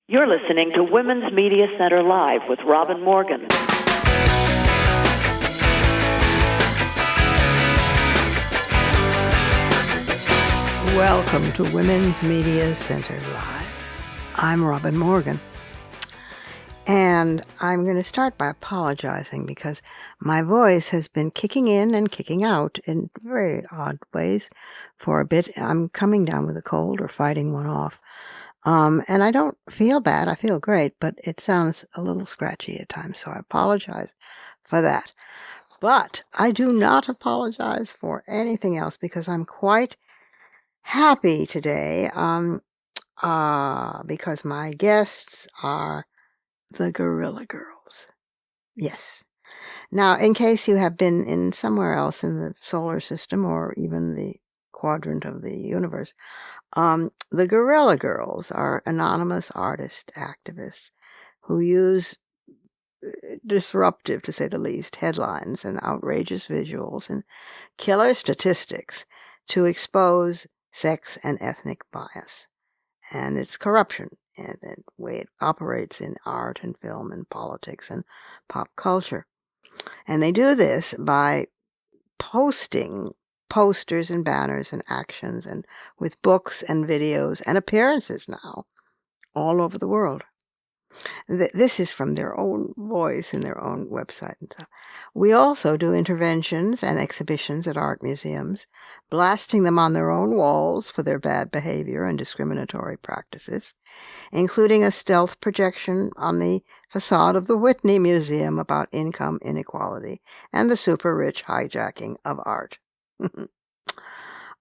You're listening to Women's Media Center Live with Robin Morgan. Welcome to Women's Media Center Live. I'm Robin Morgan. And I'm going to start by apologizing because my voice has been kicking in and kicking out in very odd ways for a bit. I'm coming down with a cold or fighting one off. And I don't feel bad. I feel great, but it sounds a little scratchy at times, so I apologize for that. But I do not apologize for anything else because I'm quite happy today because my guests are the Guerrilla Girls. Yes. Now, in case you have been in somewhere else in the solar system or even the quadrant of the universe, the Guerrilla Girls are anonymous artist activists who use disruptive, to say the least, headlines and outrageous visuals and killer statistics to expose sex and ethnic bias and its corruption and the way it operates in art and film and politics and pop culture. And they do this by posting posters and banners and actions and with books and videos and appearances now all over the world. This is from their own voice and their own website and stuff. We also do interventions and exhibitions at art museums, blasting them on their own walls for their bad behavior and discriminatory practices, including a stealth projection on the facade of the Whitney Museum about income inequality and the super-rich hijacking of art.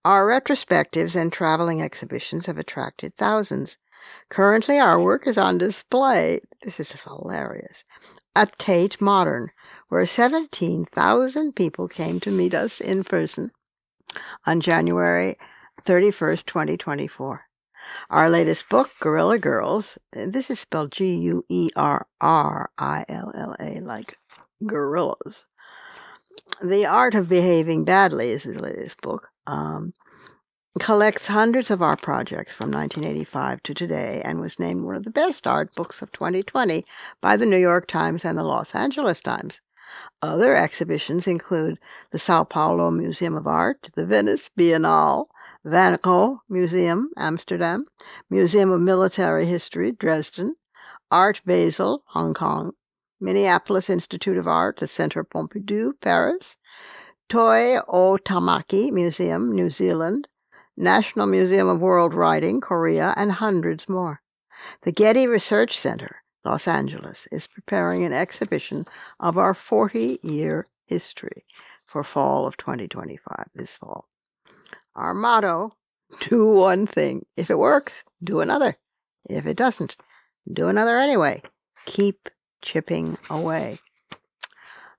Our retrospectives and traveling exhibitions have attracted thousands. Currently, our work is on display, this is hilarious, at Tate Modern, where 17,000 people came to meet us in person on January 31st, 2024. Our latest book, Guerrilla Girls, this is spelled Guerrilla, like gorillas. The Art of Behaving Badly is the latest book. Collects hundreds of our projects from 1985 to today and was named one of the best art books of 2020 by the New York Times and the Los Angeles Times. Other exhibitions include the Sao Paulo Museum of Art, the Venice Biennale, Van Gogh Museum, Amsterdam, Museum of Military History, Dresden, Art Basel, Hong Kong, Minneapolis Institute of Art, the Centre Pompidou, Paris, Toi O Tamaki Museum, New Zealand, National Museum of World Writing, Korea, and hundreds more. The Getty Research Center, Los Angeles, is preparing an exhibition of our 40-year history for fall of 2025, this fall. Our motto, do one thing. If it works, do another. If it doesn't, do another anyway. Keep chipping away.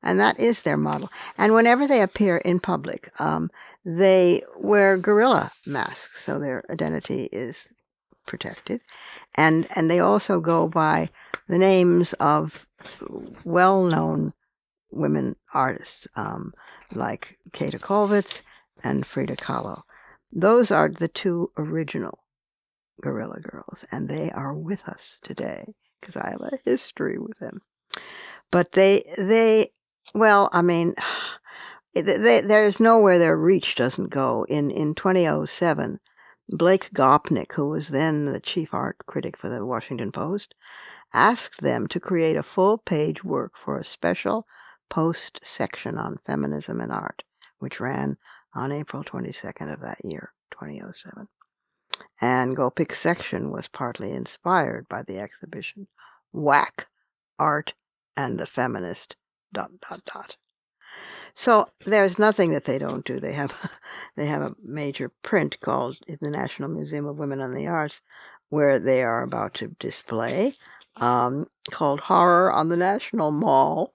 And that is their model. And whenever they appear in public, they wear gorilla masks, so their identity is protected. And they also go by the names of well-known women artists, like Kathe Kollwitz and Frida Kahlo. Those are the two original Guerrilla Girls, and they are with us today because I have a history with them. But there's nowhere their reach doesn't go. In 2007, Blake Gopnik, who was then the chief art critic for the Washington Post, asked them to create a full-page work for a special Post section on feminism and art, which ran on April 22nd of that year, 2007. And Gopik's section was partly inspired by the exhibition Whack, Art and the Feminist... So there's nothing that they don't do. They have a major print called the National Museum of Women and the Arts, where they are about to display, called Horror on the National Mall.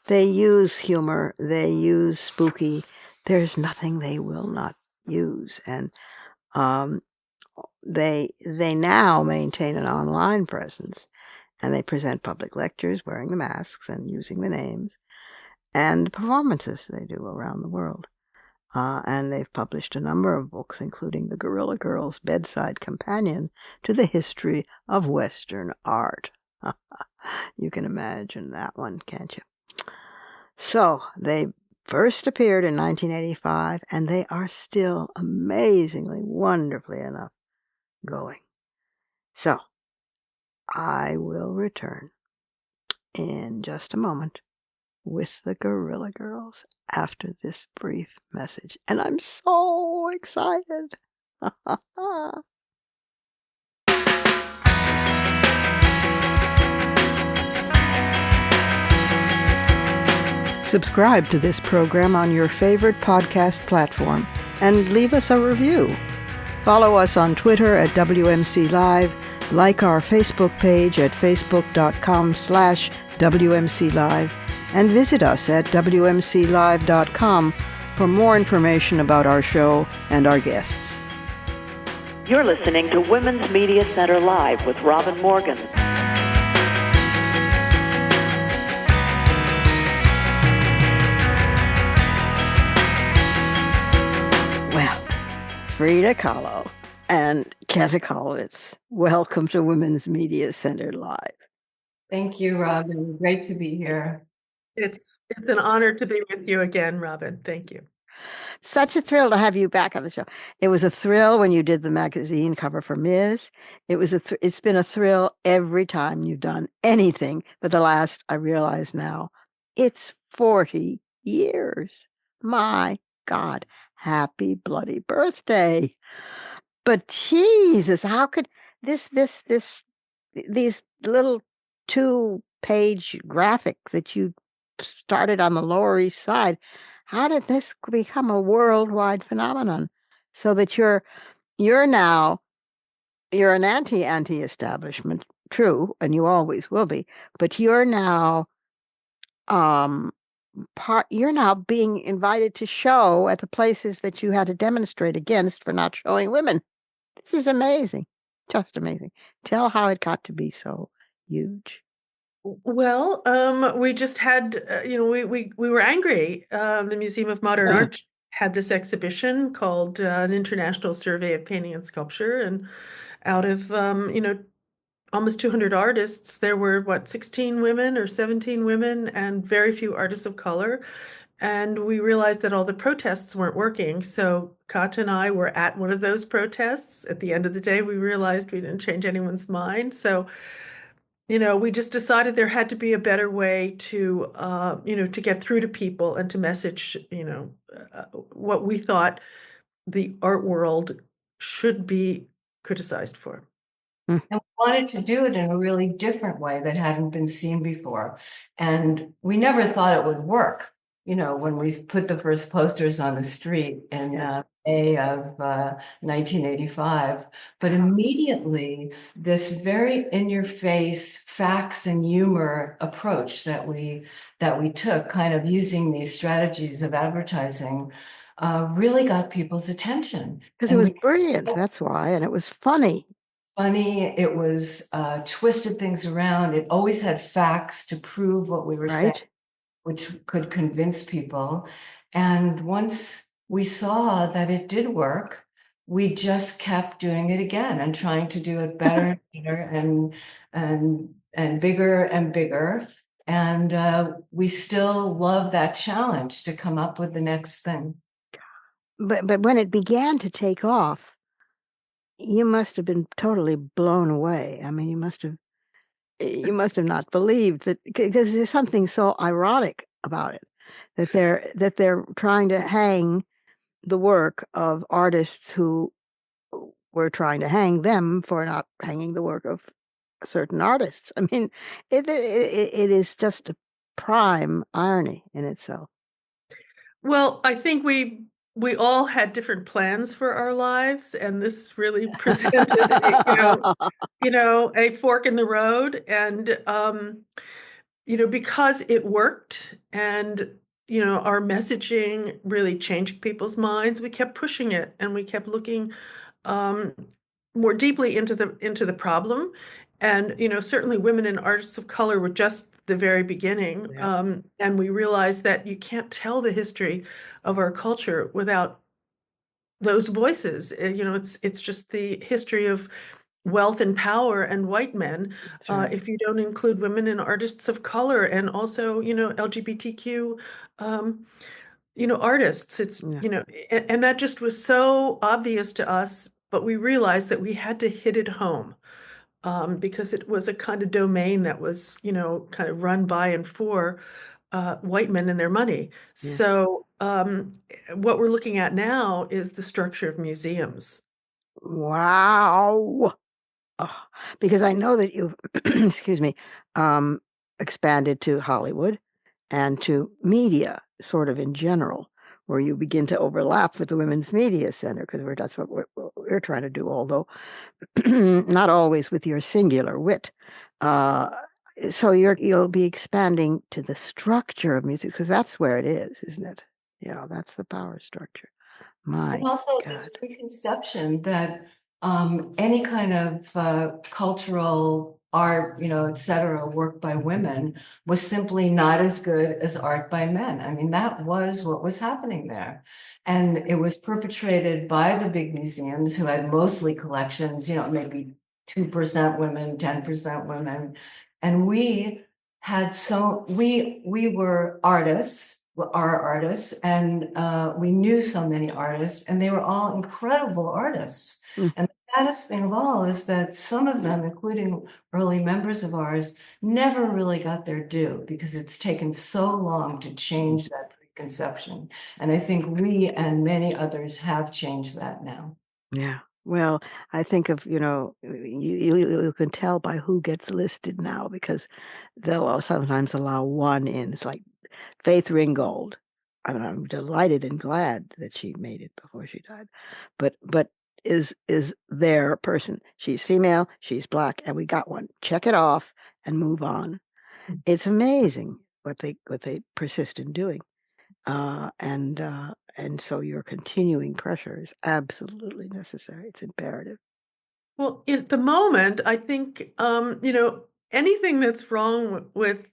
They use humor. They use spooky. There's nothing they will not use. And they now maintain an online presence, and they present public lectures wearing the masks and using the names, and performances they do around the world. and they've published a number of books, including the Guerrilla Girls Bedside Companion to the History of Western Art. You can imagine that one, can't you? So they first appeared in 1985, and they are still amazingly, wonderfully enough going. So I will return in just a moment with the Guerrilla Girls after this brief message. And I'm so excited. Subscribe to this program on your favorite podcast platform and leave us a review. Follow us on Twitter at WMC Live, like our Facebook page at facebook.com/WMC Live, and visit us at WMCLive.com for more information about our show and our guests. You're listening to Women's Media Center Live with Robin Morgan. Well, Frida Kahlo and Kathe Kollwitz, welcome to Women's Media Center Live. Thank you, Robin. Great to be here. It's an honor to be with you again, Robin. Thank you. Such a thrill to have you back on the show. It was a thrill when you did the magazine cover for Ms. It's been a thrill every time you've done anything. But the last, I realize now, it's 40 years. My God, happy bloody birthday. But Jesus, how could these little 2-page graphic that you started on the Lower East Side, how did this become a worldwide phenomenon? So that you're an anti-establishment, true, and you always will be, but you're now you're now being invited to show at the places that you had to demonstrate against for not showing women. This is amazing. Just amazing. Tell how it got to be so huge. Well, we just had, we were angry. The Museum of Modern Art had this exhibition called an International Survey of Painting and Sculpture, and out of almost 200 artists, there were 16 women or 17 women, and very few artists of color. And we realized that all the protests weren't working. So Kathe and I were at one of those protests. At the end of the day, we realized we didn't change anyone's mind. So we just decided there had to be a better way to, to get through to people and to message, what we thought the art world should be criticized for. And we wanted to do it in a really different way that hadn't been seen before. And we never thought it would work. When we put the first posters on the street in May of 1985, but immediately this very in-your-face facts and humor approach that we took, kind of using these strategies of advertising, really got people's attention. Because it was brilliant, that's why, and it was funny. It was twisted things around. It always had facts to prove what we were saying, which could convince people. And once we saw that it did work, we just kept doing it again and trying to do it better and better and bigger and bigger. And we still love that challenge to come up with the next thing. But when it began to take off, you must have been totally blown away. I mean, you must have not believed that, because there's something so ironic about it, that they're trying to hang the work of artists who were trying to hang them for not hanging the work of certain artists. I mean, it is just a prime irony in itself. Well, I think we all had different plans for our lives, and this really presented a fork in the road. And because it worked, and our messaging really changed people's minds, we kept pushing it, and we kept looking more deeply into the problem. And, certainly women and artists of color were just the very beginning. Yeah. And we realized that you can't tell the history of our culture without those voices. It's just the history of wealth and power and white men. That's right. If you don't include women and artists of color and also, LGBTQ, um, artists, Yeah. and that just was so obvious to us, but we realized that we had to hit it home. Because it was a kind of domain that was, kind of run by and for white men and their money. Yeah. So what we're looking at now is the structure of museums. Wow. Oh, because I know that you've, excuse me, um, expanded to Hollywood and to media, sort of in general, where you begin to overlap with the Women's Media Center, because that's what we're trying to do, although not always with your singular wit. So you'll be expanding to the structure of music, because that's where it is, isn't it? Yeah, that's the power structure. My And also this God. preconception that any kind of cultural art, et cetera, work by women was simply not as good as art by men. I mean, that was what was happening there. And it was perpetrated by the big museums who had mostly collections, maybe 2% women, 10% women. And we were artists, our artists, and we knew so many artists, and they were all incredible artists. Mm. And the saddest thing of all is that some of them, including early members of ours, never really got their due because it's taken so long to change that preconception. And I think we and many others have changed that now. Yeah. Well, I think of, you can tell by who gets listed now, because they'll sometimes allow one in. It's like Faith Ringgold. I mean, I'm delighted and glad that she made it before she died. But is their person. She's female, she's black, and we got one. Check it off and move on. It's amazing what they persist in doing. And so your continuing pressure is absolutely necessary. It's imperative. Well, at the moment, I think, anything that's wrong with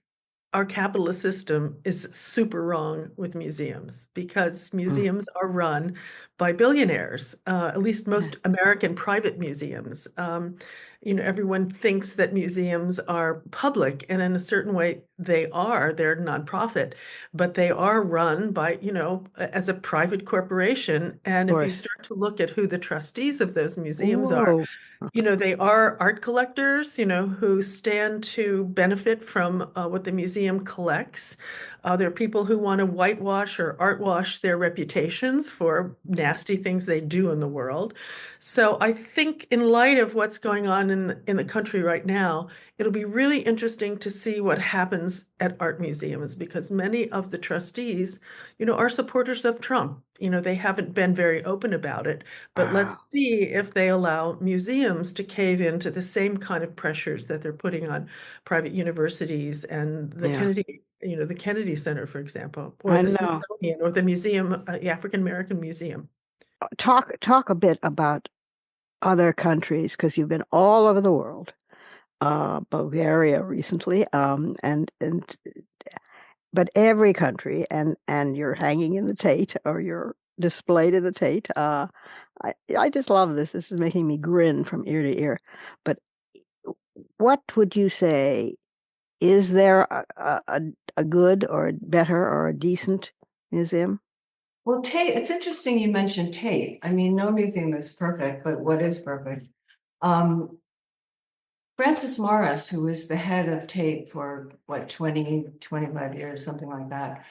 our capitalist system is super wrong with museums, because Mm. museums are run by billionaires, at least Yeah. most American private museums. Everyone thinks that museums are public, and in a certain way, they are. They're nonprofit, but they are run by, as a private corporation. And Of if you course. start to look at who the trustees of those museums are, Whoa. they are art collectors, who stand to benefit from what the museum collects. There are people who want to whitewash or art wash their reputations for nasty things they do in the world. So I think, in light of what's going on in the country right now, it'll be really interesting to see what happens at art museums, because many of the trustees, are supporters of Trump. They haven't been very open about it, but Wow. let's see if they allow museums to cave into the same kind of pressures that they're putting on private universities and the Yeah. Kennedy Center, for example, or I the know. Smithsonian, or the Museum, African American Museum. Talk a bit about other countries, because you've been all over the world. Bulgaria recently, but every country, and you're hanging in the Tate, or you're displayed in the Tate. I just love this. This is making me grin from ear to ear. But what would you say? Is there a good or a better or a decent museum? Well, Tate, it's interesting you mentioned Tate. I mean, no museum is perfect, but what is perfect? Frances Morris, who was the head of Tate for 25 years, something like that.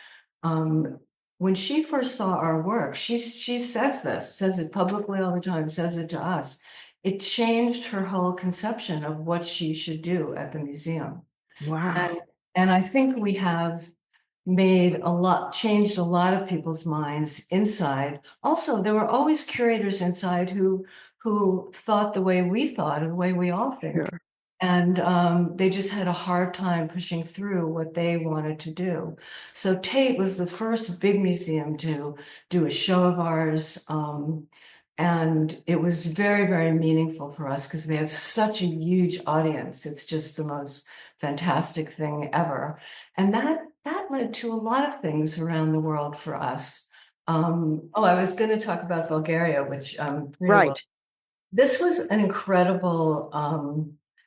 When she first saw our work, she says it publicly all the time, says it to us. It changed her whole conception of what she should do at the museum. Wow. And I think we have changed a lot of people's minds inside. Also, there were always curators inside who thought the way we thought and the way we all think. Sure. And they just had a hard time pushing through what they wanted to do. So Tate was the first big museum to do a show of ours. And it was very, very meaningful for us because they have such a huge audience. It's just the most fantastic thing ever. And that led to a lot of things around the world for us. I was going to talk about Bulgaria, which Frida will. Right. This was an incredible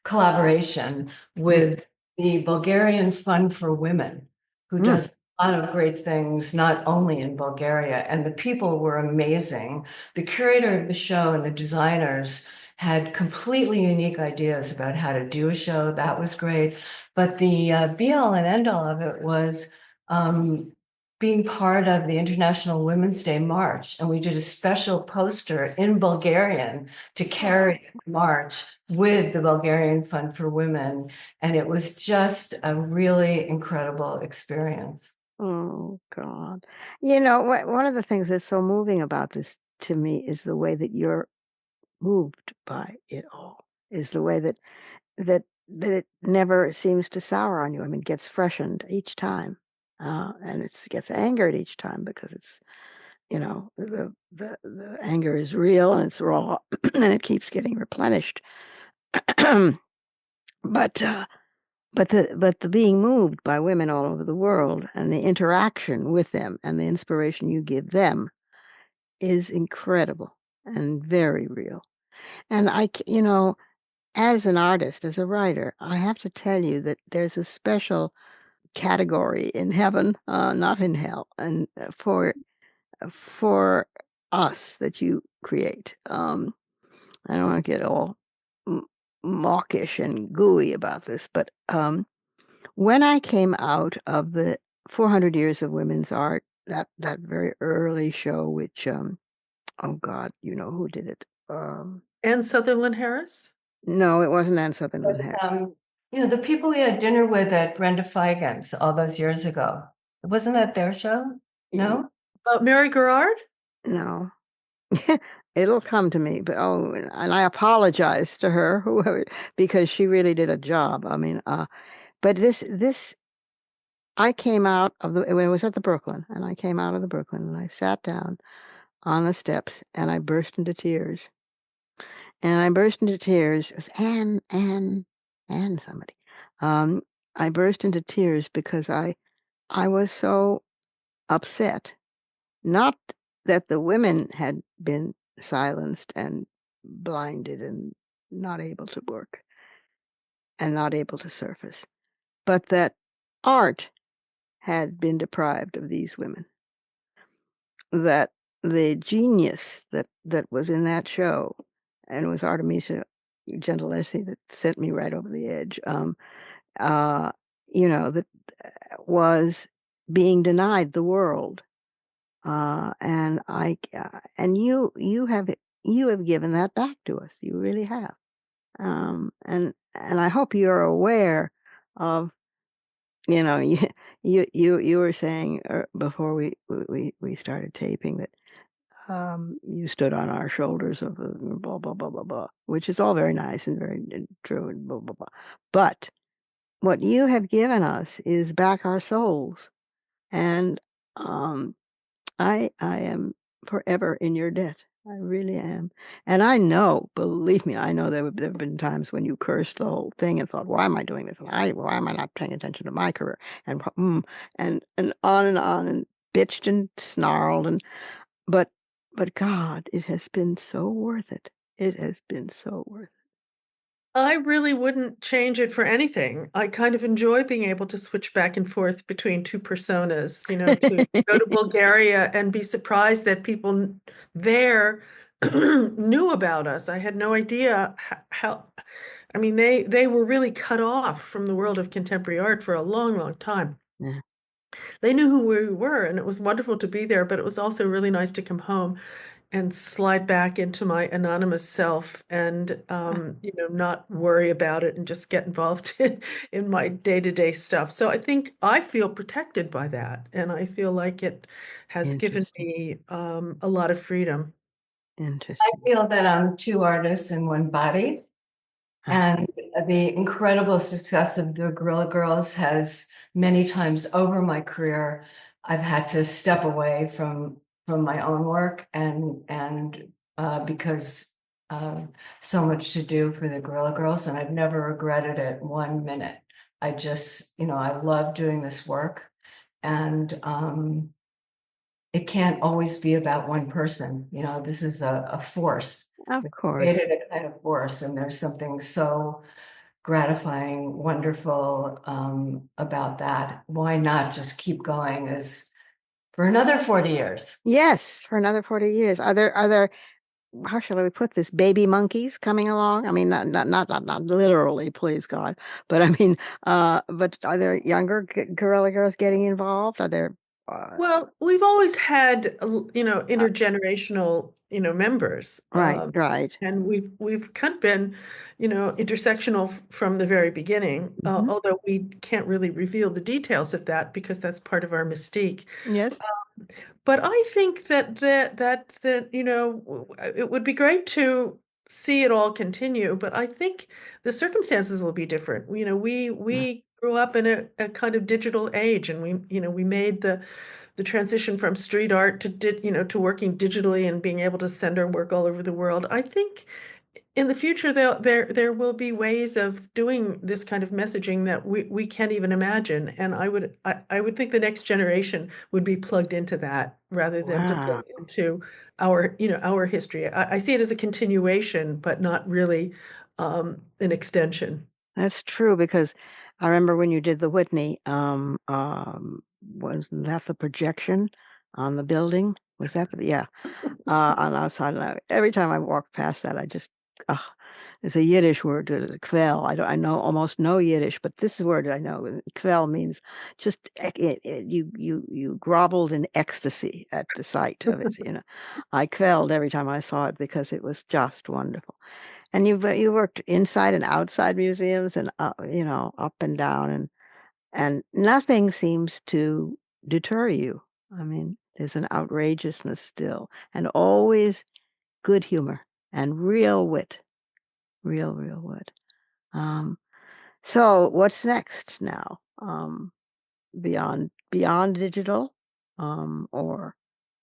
collaboration with the Bulgarian Fund for Women, who does a lot of great things, not only in Bulgaria. And the people were amazing. The curator of the show and the designers had completely unique ideas about how to do a show. That was great. But the be all and end all of it was being part of the International Women's Day March. And we did a special poster in Bulgarian to carry the march with the Bulgarian Fund for Women. And it was just a really incredible experience. Oh, God. You know, one of the things that's so moving about this to me is the way that you're moved by it all, is the way that it never seems to sour on you. I mean, it gets freshened each time. And it gets angered each time because it's, the anger is real and it's raw and it keeps getting replenished. But the being moved by women all over the world and the interaction with them and the inspiration you give them is incredible and very real. And as an artist, as a writer, I have to tell you that there's a special category in heaven, not in hell, and for us that you create. I don't want to get all mawkish and gooey about this, but when I came out of the 400 Years of Women's Art, that very early show, which oh God, you know who did it? Anne Sutherland Harris? No, it wasn't Anne Sutherland Harris. The people we had dinner with at Brenda Feigen's all those years ago, wasn't that their show? No? Mary Garrard? No. It'll come to me, but and I apologize to her, whoever, because she really did a job. I mean, but this, I came out of when it was at the Brooklyn, and I came out of the Brooklyn, and I sat down on the steps, and I burst into tears. And I burst into tears. It was Anne, somebody. I burst into tears because I was so upset. Not that the women had been silenced and blinded and not able to work and not able to surface, but that art had been deprived of these women. That the genius that was in that show, and it was Artemisia Gentileschi that sent me right over the edge, that was being denied the world. And you have given that back to us. You really have. And I hope you're aware of, you were saying before we started taping that you stood on our shoulders of blah blah blah blah blah, which is all very nice and very true and blah blah blah. But what you have given us is back our souls, and I am forever in your debt. I really am. And I know, believe me, I know there have been times when you cursed the whole thing and thought, why am I doing this? And why am I not paying attention to my career? And on and bitched and snarled but God, it has been so worth it. It has been so worth it. I really wouldn't change it for anything. I kind of enjoy being able to switch back and forth between two personas, to go to Bulgaria and be surprised that people there knew about us. I had no idea how, I mean, they were really cut off from the world of contemporary art for a long, long time. Yeah. They knew who we were, and it was wonderful to be there, but it was also really nice to come home and slide back into my anonymous self and not worry about it and just get involved in my day-to-day stuff. So I think I feel protected by that, and I feel like it has given me a lot of freedom. Interesting. I feel that I'm two artists in one body. And the incredible success of the Guerrilla Girls has many times over my career, I've had to step away from my own work and because so much to do for the Guerrilla Girls, and I've never regretted it 1 minute. I just, I love doing this work, and it can't always be about one person. This is a force. Of We've course. created a kind of force, and there's something so gratifying, wonderful about that. Why not just keep going as for another 40 years? Yes, for another 40 years. Are there how shall we put this, baby monkeys coming along? I mean, not literally, please God, but I mean, but are there younger Guerrilla Girls getting involved? Are there? Well, we've always had, intergenerational, members. Right. And we've kind of been, intersectional from the very beginning, Mhm. although we can't really reveal the details of that because that's part of our mystique. Yes. But I think that it would be great to see it all continue, but I think the circumstances will be different. We grew up in a kind of digital age, and we made the transition from street art to working digitally and being able to send our work all over the world. I think in the future there will be ways of doing this kind of messaging that we can't even imagine, and I would think the next generation would be plugged into that rather than to plug Wow. into our history. I see it as a continuation, but not really an extension. That's true, because I remember when you did the Whitney, wasn't that the projection on the building? Was that yeah, on the outside. And every time I walk past that, I just, it's a Yiddish word, kvell. I know almost no Yiddish, but this word I know. Kvell means just you groveled in ecstasy at the sight of it. I kvelled every time I saw it because it was just wonderful. And you worked inside and outside museums, and up and down, and nothing seems to deter you. I mean, there's an outrageousness still, and always good humor and real wit, real wit. So what's next now? Beyond digital, or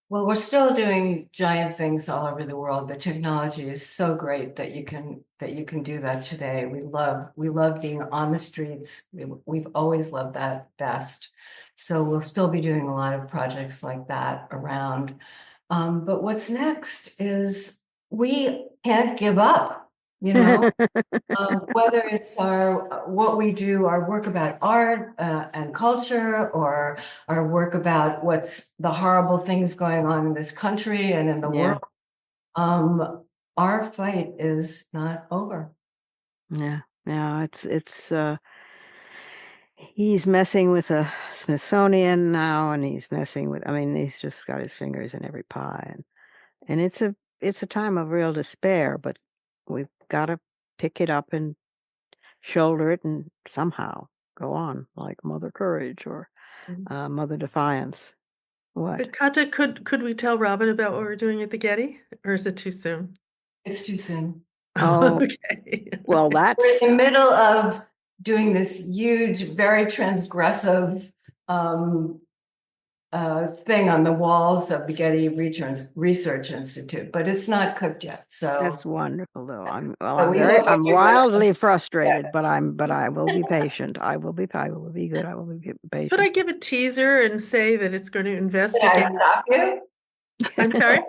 Well, we're still doing giant things all over the world. The technology is so great that you can do that today. We love being on the streets. We've always loved that best. So we'll still be doing a lot of projects like that around. But what's next is we can't give up, whether it's what we do, our work about art and culture, or our work about what's the horrible things going on in this country and in the yeah, world. Our fight is not over. yeah. He's messing with the Smithsonian now, and he's messing with. I mean, he's just got his fingers in every pie, and it's a time of real despair. But we've got to pick it up and shoulder it, and somehow go on, like Mother Courage or Mother Defiance. What? Kathe, could we tell Robin about what we're doing at the Getty, or is it too soon? It's too soon. Oh, Okay. well, We're that's in the middle of doing this huge, very transgressive thing on the walls of the Getty Research Institute, but it's not cooked yet. So that's wonderful, though. But we hope I'm you're gonna- wildly frustrated, but I will be patient. I will be good. I will be Could patient. I give a teaser and say that it's going to Could investigate? I stop you? I'm sorry?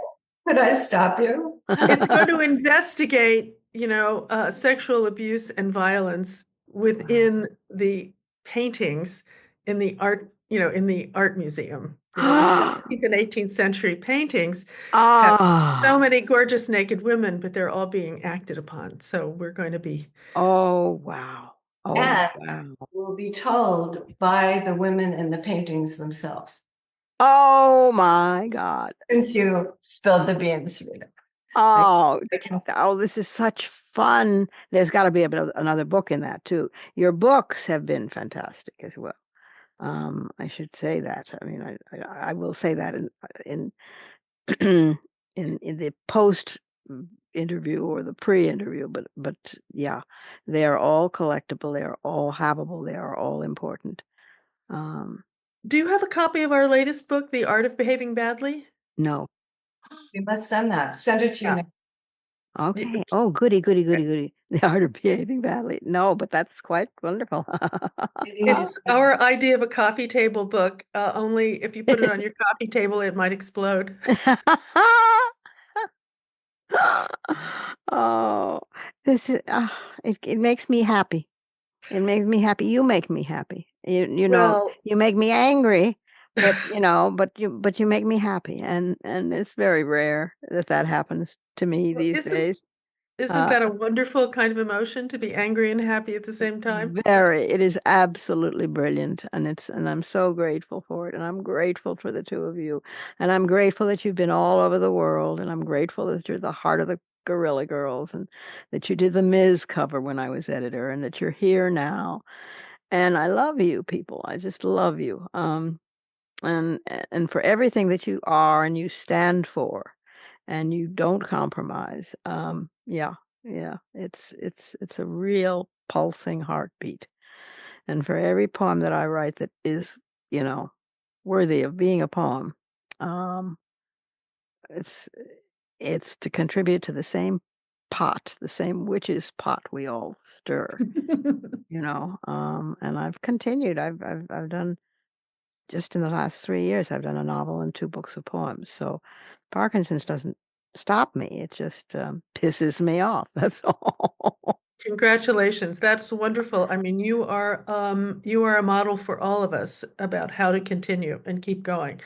Could I stop you? It's going to investigate, sexual abuse and violence within the paintings in the art museum. The 17th and 18th century paintings have so many gorgeous naked women, but they're all being acted upon. So we're going to be. Oh, wow. Oh, And wow. will be told by the women in the paintings themselves. Oh, my God. Since you spilled the beans, Frida. Oh, this is such fun. There's got to be another book in that, too. Your books have been fantastic as well. I should say that. I mean, I will say that in in the post interview or the pre-interview, but yeah, they are all collectible. They are all havable. They are all important. Do you have a copy of our latest book, The Art of Behaving Badly? No. We must send that. Send it to you. Yeah. next- Okay. Oh, goody, goody, goody, goody. The art of behaving badly. No, but that's quite wonderful. It's our idea of a coffee table book. Only if you put it on your coffee table, it might explode. Oh, this is it makes me happy. It makes me happy. You make me happy. You know, Well, you make me angry, but but you make me happy, and it's very rare that happens to me these days. isn't that a wonderful kind of emotion to be angry and happy at the same time? It is absolutely brilliant, and I'm so grateful for it, and I'm grateful for the two of you, and I'm grateful that you've been all over the world, and I'm grateful that you're the heart of the Guerrilla Girls, and that you did the Ms. cover when I was editor, and that you're here now, and I love you people. I just love you, and for everything that you are and you stand for, and you don't compromise. Yeah, it's a real pulsing heartbeat. And for every poem that I write that is, worthy of being a poem, um, it's it's to contribute to the same pot, the same witch's pot we all stir, and I've continued. I've done, just in the last 3 years, I've done a novel and 2 books of poems. So Parkinson's doesn't stop me. It just pisses me off. That's all. Congratulations. That's wonderful. I mean, you are a model for all of us about how to continue and keep going.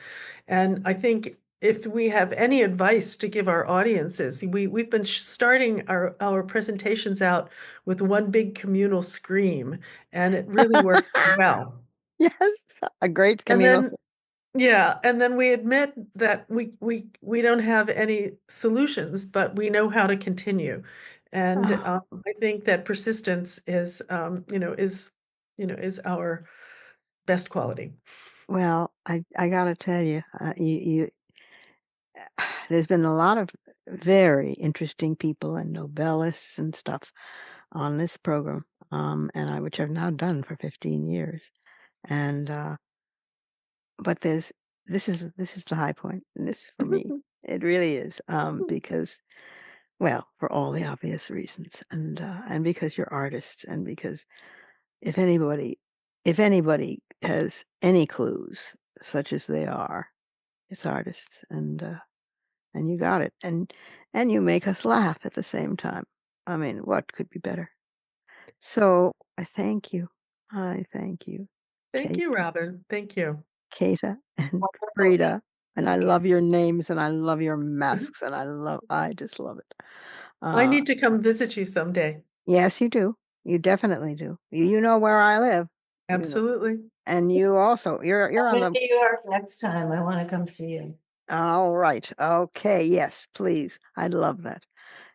And I think if we have any advice to give our audiences, we've been starting our presentations out with one big communal scream, and it really worked well. Yes, a great And communal. then yeah, and then we admit that we don't have any solutions, but we know how to continue. And Oh, I think that persistence is our best quality. well, I gotta tell you, there's been a lot of very interesting people and Nobelists and stuff on this program, which I've now done for 15 years, and but this is the high point, and this for me, it really is, because, well, for all the obvious reasons, and because you're artists, and because if anybody if anybody has any clues, such as they are, it's artists, and you got it, and you make us laugh at the same time. I mean, what could be better? So I thank you. I thank you, Thank Kate, you, Robin. Thank you. Kata, and Frida. And I love your names, and I love your masks, and I just love it. I need to come visit you someday. Yes, you do. You definitely do. You know where I live. You know. Absolutely. And you also, you're on I'm in the, New York next time. I want to come see you. all right. Okay. Yes, please. I'd love that.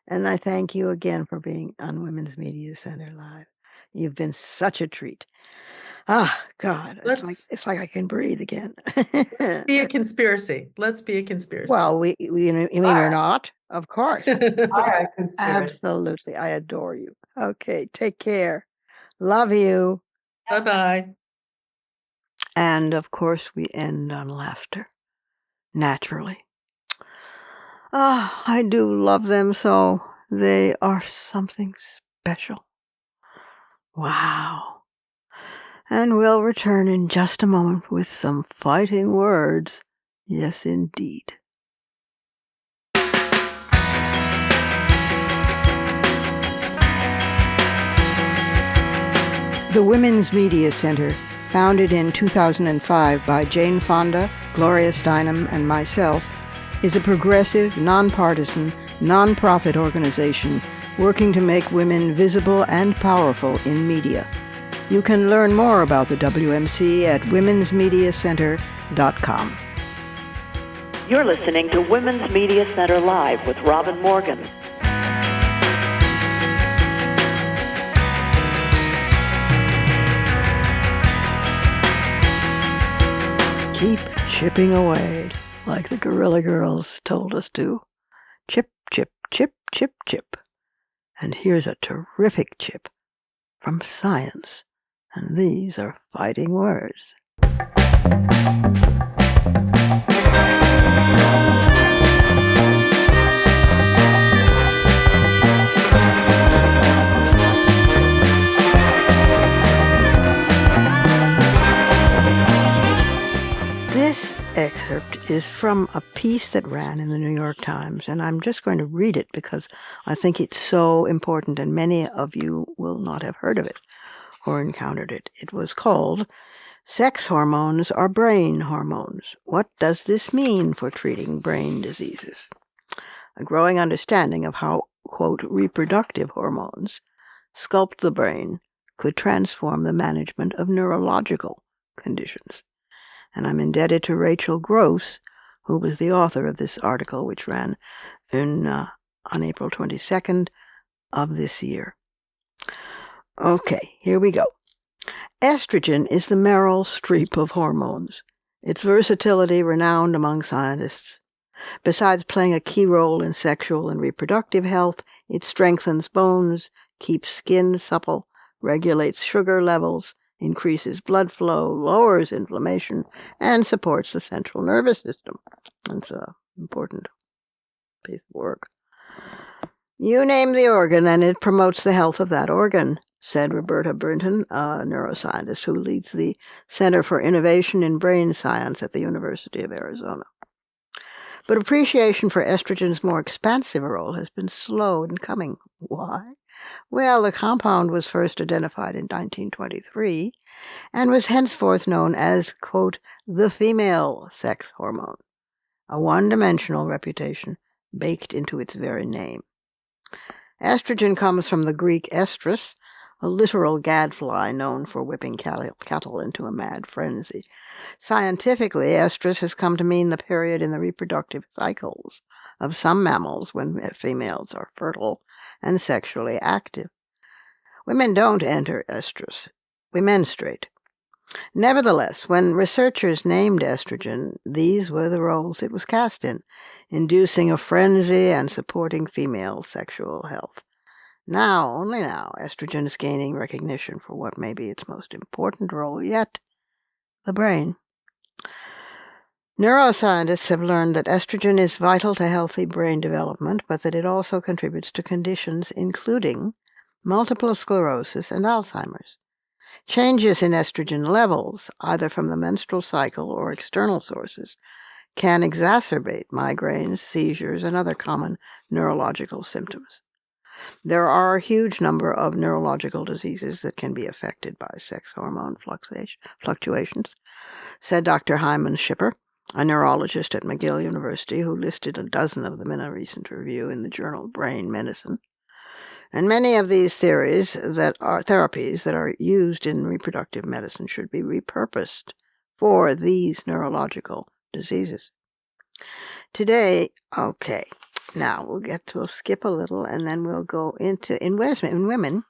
And I thank you again for being on Women's Media Center Live. You've been such a treat. Ah, God, Let's it's like I can breathe again. be a conspiracy. Let's be a conspiracy. Well, you mean we're not? Of course. All right, conspiracy. Absolutely. I adore you. Okay, take care. Love you. Bye-bye. And of course, we end on laughter. Naturally. Ah, I do love them so. They are something special. Wow. And we'll return in just a moment with some fighting words. Yes, indeed. The Women's Media Center, founded in 2005 by Jane Fonda, Gloria Steinem, and myself, is a progressive, nonpartisan, nonprofit organization working to make women visible and powerful in media. You can learn more about the WMC at womensmediacenter.com. You're listening to Women's Media Center Live with Robin Morgan. Keep chipping away, like the Guerrilla Girls told us to. Chip, chip, chip, chip, chip. And here's a terrific chip from science. And these are fighting words. is from a piece that ran in the New York Times, and I'm just going to read it because I think it's so important, and many of you will not have heard of it or encountered it. It was called "Sex Hormones Are Brain Hormones. What Does This Mean for Treating Brain Diseases?" A growing understanding of how, quote, reproductive hormones sculpt the brain could transform the management of neurological conditions. And I'm indebted to Rachel Gross, who was the author of this article, which ran on April 22nd of this year. Okay, here we go. Estrogen is the Meryl Streep of hormones, its versatility renowned among scientists. Besides playing a key role in sexual and reproductive health, it strengthens bones, keeps skin supple, regulates sugar levels, increases blood flow, lowers inflammation, and supports the central nervous system. That's an important piece of work. You name the organ, and it promotes the health of that organ, said Roberta Brinton, a neuroscientist who leads the Center for Innovation in Brain Science at the University of Arizona. But appreciation for estrogen's more expansive role has been slow in coming. Why? Well, the compound was first identified in 1923 and was henceforth known as, quote, the female sex hormone, a one-dimensional reputation baked into its very name. Estrogen comes from the Greek estrus, a literal gadfly known for whipping cattle into a mad frenzy. Scientifically, estrus has come to mean the period in the reproductive cycles of some mammals when females are fertile and sexually active. Women don't enter estrus. We menstruate. Nevertheless, when researchers named estrogen, these were the roles it was cast in, inducing a frenzy and supporting female sexual health. Now, only now, estrogen is gaining recognition for what may be its most important role yet, the brain. Neuroscientists have learned that estrogen is vital to healthy brain development, but that it also contributes to conditions including multiple sclerosis and Alzheimer's. Changes in estrogen levels, either from the menstrual cycle or external sources, can exacerbate migraines, seizures, and other common neurological symptoms. There are a huge number of neurological diseases that can be affected by sex hormone fluctuations, said Dr. Hyman Schipper, a neurologist at McGill University who listed a dozen of them in a recent review in the journal Brain Medicine. And many of these therapies that are used in reproductive medicine should be repurposed for these neurological diseases. Today, okay, now we'll skip a little and then we'll go into, in women,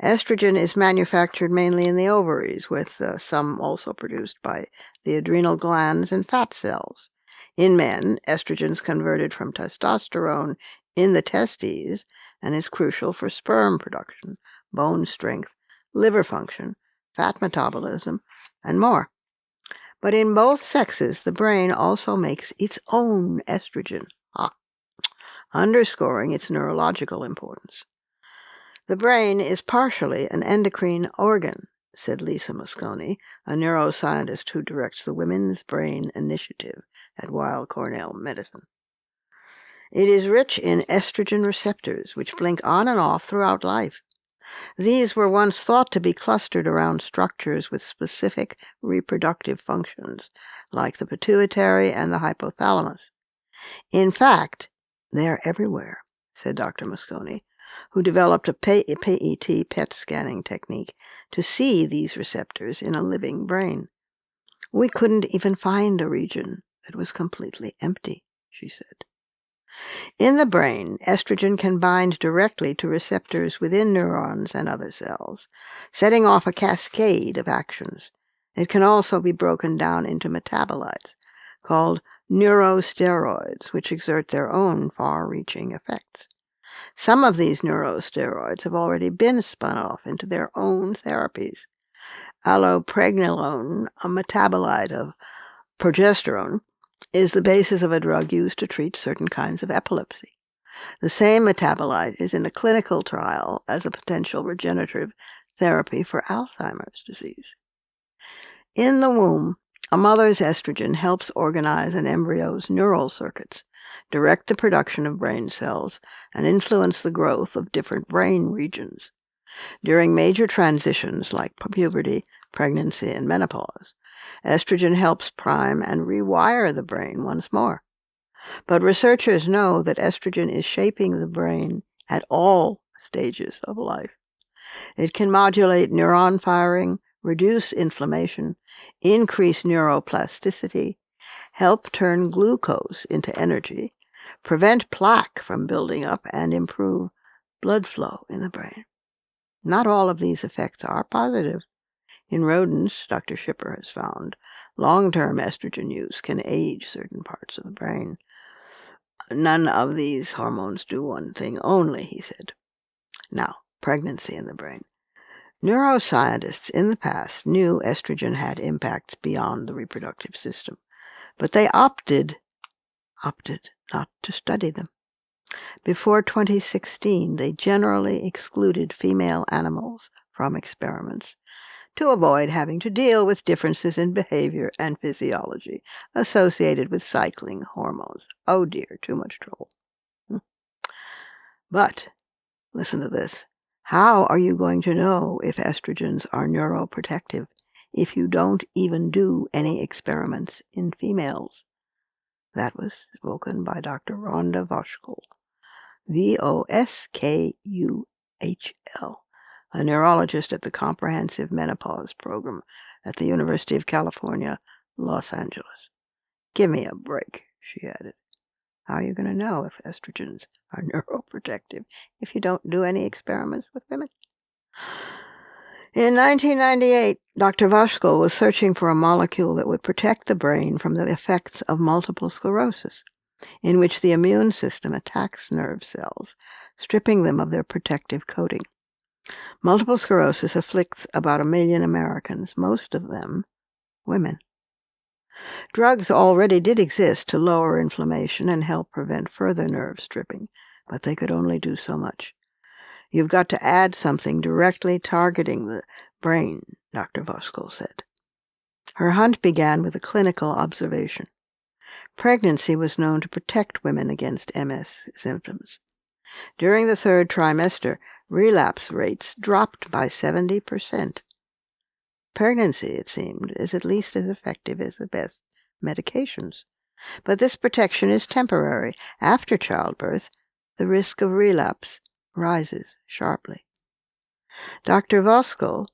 estrogen is manufactured mainly in the ovaries, with some also produced by the adrenal glands and fat cells. In men, estrogen is converted from testosterone in the testes and is crucial for sperm production, bone strength, liver function, fat metabolism, and more. But in both sexes, the brain also makes its own estrogen, underscoring its neurological importance. The brain is partially an endocrine organ, said Lisa Mosconi, a neuroscientist who directs the Women's Brain Initiative at Weill Cornell Medicine. It is rich in estrogen receptors, which blink on and off throughout life. These were once thought to be clustered around structures with specific reproductive functions, like the pituitary and the hypothalamus. In fact, they're everywhere, said Dr. Mosconi, who developed a PET scanning technique to see these receptors in a living brain. We couldn't even find a region that was completely empty, she said. In the brain, estrogen can bind directly to receptors within neurons and other cells, setting off a cascade of actions. It can also be broken down into metabolites, called neurosteroids, which exert their own far-reaching effects. Some of these neurosteroids have already been spun off into their own therapies. Allopregnanolone, a metabolite of progesterone, is the basis of a drug used to treat certain kinds of epilepsy. The same metabolite is in a clinical trial as a potential regenerative therapy for Alzheimer's disease. In the womb, A mother's estrogen helps organize an embryo's neural circuits, direct the production of brain cells, and influence the growth of different brain regions. During major transitions like puberty, pregnancy, and menopause, estrogen helps prime and rewire the brain once more. But researchers know that estrogen is shaping the brain at all stages of life. It can modulate neuron firing, reduce inflammation, increase neuroplasticity, help turn glucose into energy, prevent plaque from building up, and improve blood flow in the brain. Not all of these effects are positive. In rodents, Dr. Schipper has found, long-term estrogen use can age certain parts of the brain. None of these hormones do one thing only, he said. Now, pregnancy in the brain. Neuroscientists in the past knew estrogen had impacts beyond the reproductive system, but they opted not to study them. Before 2016, they generally excluded female animals from experiments to avoid having to deal with differences in behavior and physiology associated with cycling hormones. Oh dear, too much trouble. But, listen to this, how are you going to know if estrogens are neuroprotective if you don't even do any experiments in females? That was spoken by Dr. Rhonda Voshkul, Voskul, a neurologist at the Comprehensive Menopause Program at the University of California, Los Angeles. Give me a break, she added. How are you going to know if estrogens are neuroprotective if you don't do any experiments with women? In 1998, Dr. Voshkul was searching for a molecule that would protect the brain from the effects of multiple sclerosis, in which the immune system attacks nerve cells, stripping them of their protective coating. Multiple sclerosis afflicts about 1 million Americans, most of them women. Drugs already did exist to lower inflammation and help prevent further nerve stripping, but they could only do so much. You've got to add something directly targeting the brain, Dr. Voskul said. Her hunt began with a clinical observation. Pregnancy was known to protect women against MS symptoms. During the third trimester, relapse rates dropped by 70%. Pregnancy, it seemed, is at least as effective as the best medications. But this protection is temporary. After childbirth, the risk of relapse rises sharply. Dr. Voskul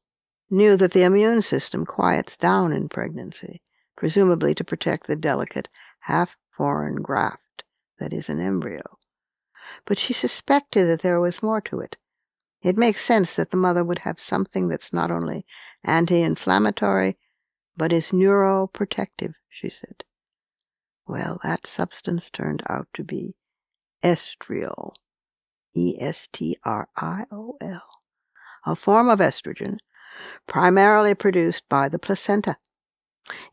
knew that the immune system quiets down in pregnancy, presumably to protect the delicate, half-foreign graft that is an embryo. But she suspected that there was more to it. It makes sense that the mother would have something that's not only anti-inflammatory, but is neuroprotective, she said. Well, that substance turned out to be estriol, estriol, a form of estrogen primarily produced by the placenta.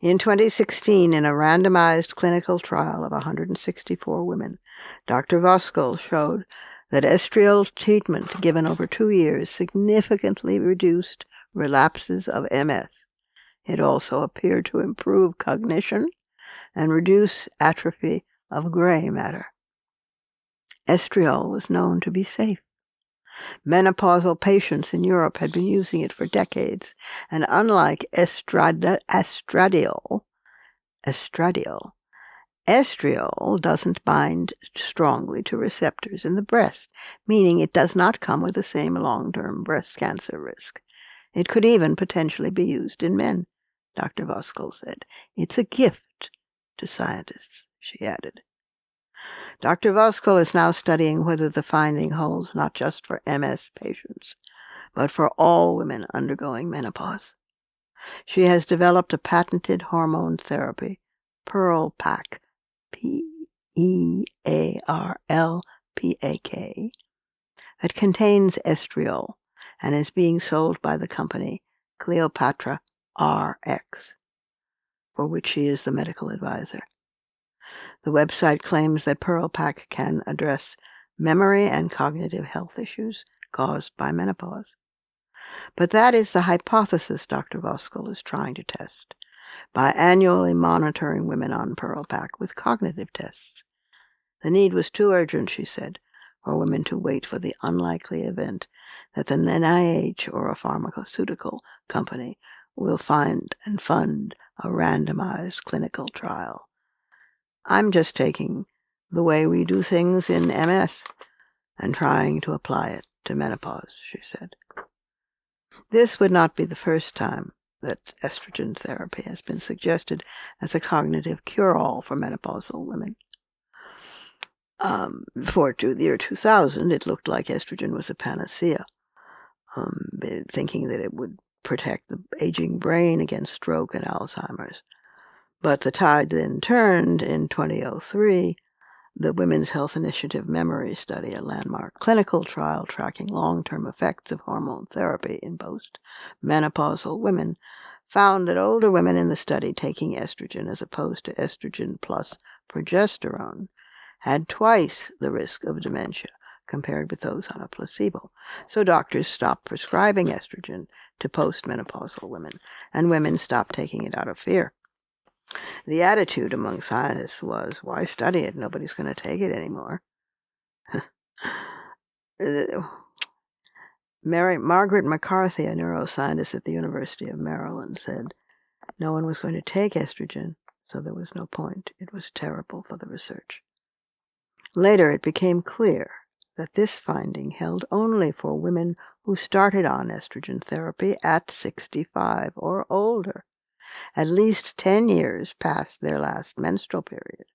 In 2016, in a randomized clinical trial of 164 women, Dr. Voskul showed that estriol treatment given over 2 years significantly reduced relapses of MS. It also appeared to improve cognition and reduce atrophy of gray matter. Estriol was known to be safe. Menopausal patients in Europe had been using it for decades, and unlike estradiol, estriol doesn't bind strongly to receptors in the breast, meaning it does not come with the same long-term breast cancer risk. It could even potentially be used in men, Dr. Voskul said. It's a gift to scientists, she added. Dr. Voskul is now studying whether the finding holds not just for MS patients, but for all women undergoing menopause. She has developed a patented hormone therapy, Pearl Pak, Pearlpak, that contains estriol and is being sold by the company Cleopatra RX, for which she is the medical advisor. The website claims that Pearl Pak can address memory and cognitive health issues caused by menopause. But that is the hypothesis Dr. Voskul is trying to test. by annually monitoring women on Pearl Pack with cognitive tests. The need was too urgent, she said, for women to wait for the unlikely event that the NIH or a pharmaceutical company will find and fund a randomized clinical trial. I'm just taking the way we do things in MS and trying to apply it to menopause, she said. This would not be the first time that estrogen therapy has been suggested as a cognitive cure-all for menopausal women. Before the year 2000, it looked like estrogen was a panacea, thinking that it would protect the aging brain against stroke and Alzheimer's. But the tide then turned in 2003. The Women's Health Initiative Memory Study, a landmark clinical trial tracking long-term effects of hormone therapy in post-menopausal women, found that older women in the study taking estrogen as opposed to estrogen plus progesterone had twice the risk of dementia compared with those on a placebo. So doctors stopped prescribing estrogen to postmenopausal women, and women stopped taking it out of fear. The attitude among scientists was, why study it? Nobody's going to take it anymore. Margaret McCarthy, a neuroscientist at the University of Maryland, said no one was going to take estrogen, so there was no point. It was terrible for the research. Later, it became clear that this finding held only for women who started on estrogen therapy at 65 or older, at least 10 years past their last menstrual period.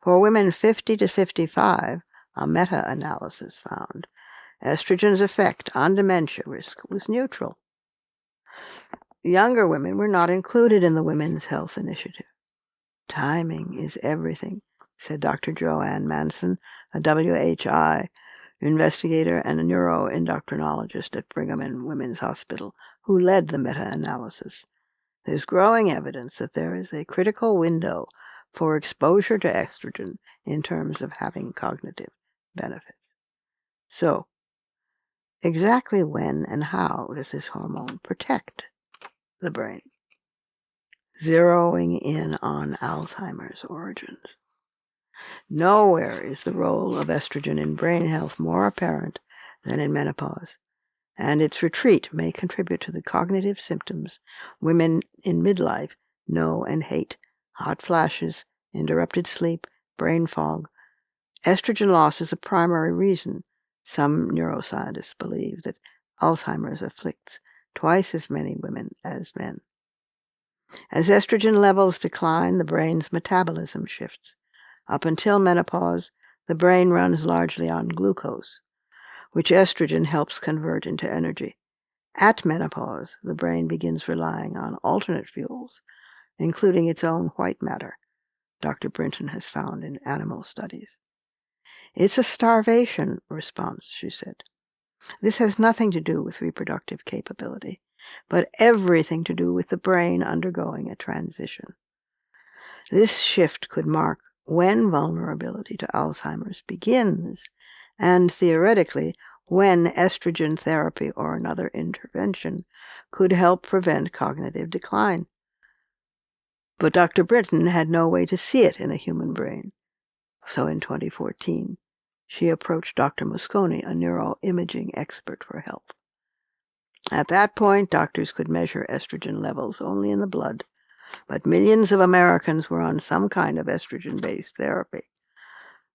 For women 50 to 55, a meta-analysis found estrogen's effect on dementia risk was neutral. Younger women were not included in the Women's Health Initiative. Timing is everything, said Dr. Joanne Manson, a WHI investigator and a neuroendocrinologist at Brigham and Women's Hospital, who led the meta-analysis. There's growing evidence that there is a critical window for exposure to estrogen in terms of having cognitive benefits. So, exactly when and how does this hormone protect the brain? Zeroing in on Alzheimer's origins. Nowhere is the role of estrogen in brain health more apparent than in menopause, and its retreat may contribute to the cognitive symptoms women in midlife know and hate: hot flashes, interrupted sleep, brain fog. Estrogen loss is a primary reason. Some neuroscientists believe that Alzheimer's afflicts twice as many women as men. As estrogen levels decline, the brain's metabolism shifts. Up until menopause, the brain runs largely on glucose, which estrogen helps convert into energy. At menopause, the brain begins relying on alternate fuels, including its own white matter, Dr. Brinton has found in animal studies. It's a starvation response, she said. This has nothing to do with reproductive capability, but everything to do with the brain undergoing a transition. This shift could mark when vulnerability to Alzheimer's begins, and theoretically, when estrogen therapy or another intervention could help prevent cognitive decline. But Dr. Brinton had no way to see it in a human brain. So in 2014, she approached Dr. Mosconi, a neuroimaging expert, for help. At that point, doctors could measure estrogen levels only in the blood, but millions of Americans were on some kind of estrogen-based therapy.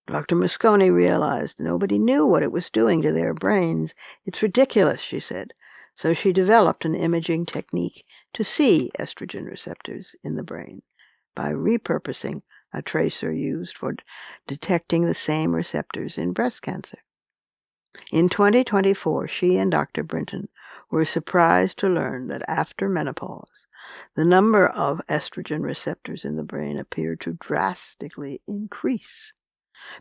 Dr. Mosconi realized nobody knew what it was doing to their brains. It's ridiculous, she said. So she developed an imaging technique to see estrogen receptors in the brain by repurposing a tracer used for detecting the same receptors in breast cancer. In 2024, she and Dr. Brinton were surprised to learn that after menopause, the number of estrogen receptors in the brain appeared to drastically increase,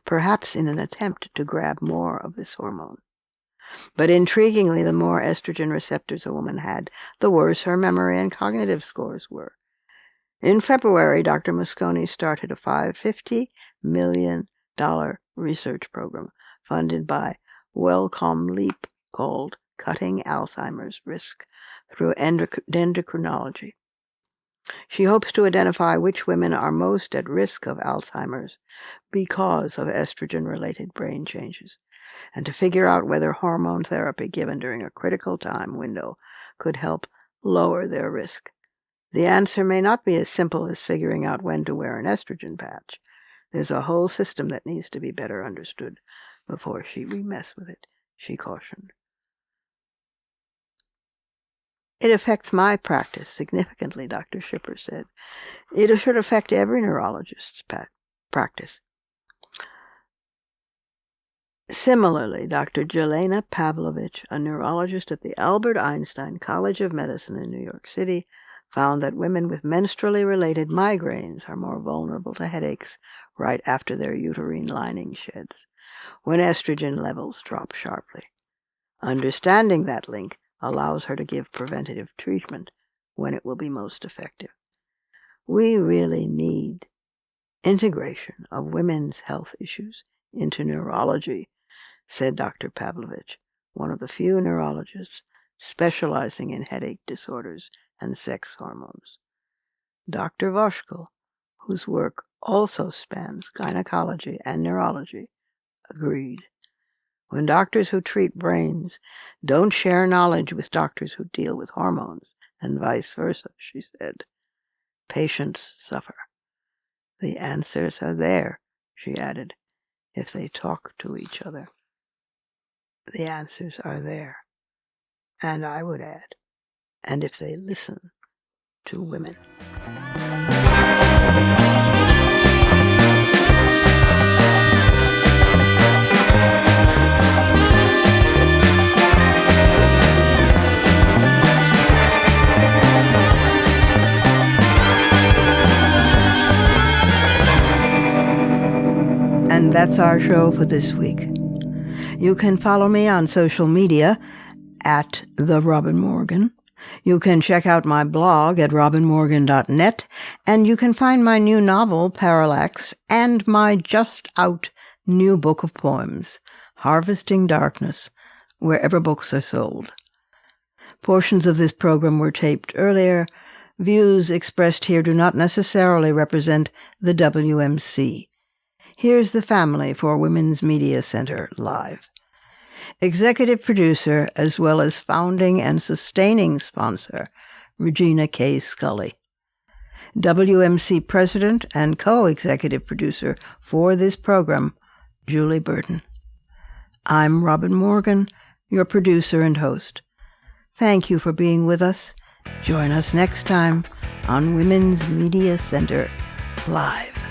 perhaps in an attempt to grab more of this hormone. But intriguingly, the more estrogen receptors a woman had, the worse her memory and cognitive scores were. In February, Dr. Mosconi started a $550 million research program funded by Wellcome Leap called Cutting Alzheimer's Risk Through Endocrinology. She hopes to identify which women are most at risk of Alzheimer's because of estrogen-related brain changes, and to figure out whether hormone therapy given during a critical time window could help lower their risk. The answer may not be as simple as figuring out when to wear an estrogen patch. There's a whole system that needs to be better understood before we mess with it, she cautioned. It affects my practice significantly, Dr. Schipper said. It should affect every neurologist's practice. Similarly, Dr. Jelena Pavlovich, a neurologist at the Albert Einstein College of Medicine in New York City, found that women with menstrually related migraines are more vulnerable to headaches right after their uterine lining sheds, when estrogen levels drop sharply. Understanding that link allows her to give preventative treatment when it will be most effective. We really need integration of women's health issues into neurology, said Dr. Pavlovich, one of the few neurologists specializing in headache disorders and sex hormones. Dr. Voshko, whose work also spans gynecology and neurology, agreed. When doctors who treat brains don't share knowledge with doctors who deal with hormones, and vice versa, she said, patients suffer. The answers are there, she added, if they talk to each other. The answers are there. And I would add, and if they listen to women. And that's our show for this week. You can follow me on social media at The Robin Morgan. You can check out my blog at robinmorgan.net, and you can find my new novel, Parallax, and my just-out new book of poems, Harvesting Darkness, wherever books are sold. Portions of this program were taped earlier. Views expressed here do not necessarily represent the WMC. Here's the family for Women's Media Center live. Executive producer, as well as founding and sustaining sponsor, Regina K. Scully. WMC president and co-executive producer for this program, Julie Burton. I'm Robin Morgan, your producer and host. Thank you for being with us. Join us next time on Women's Media Center Live.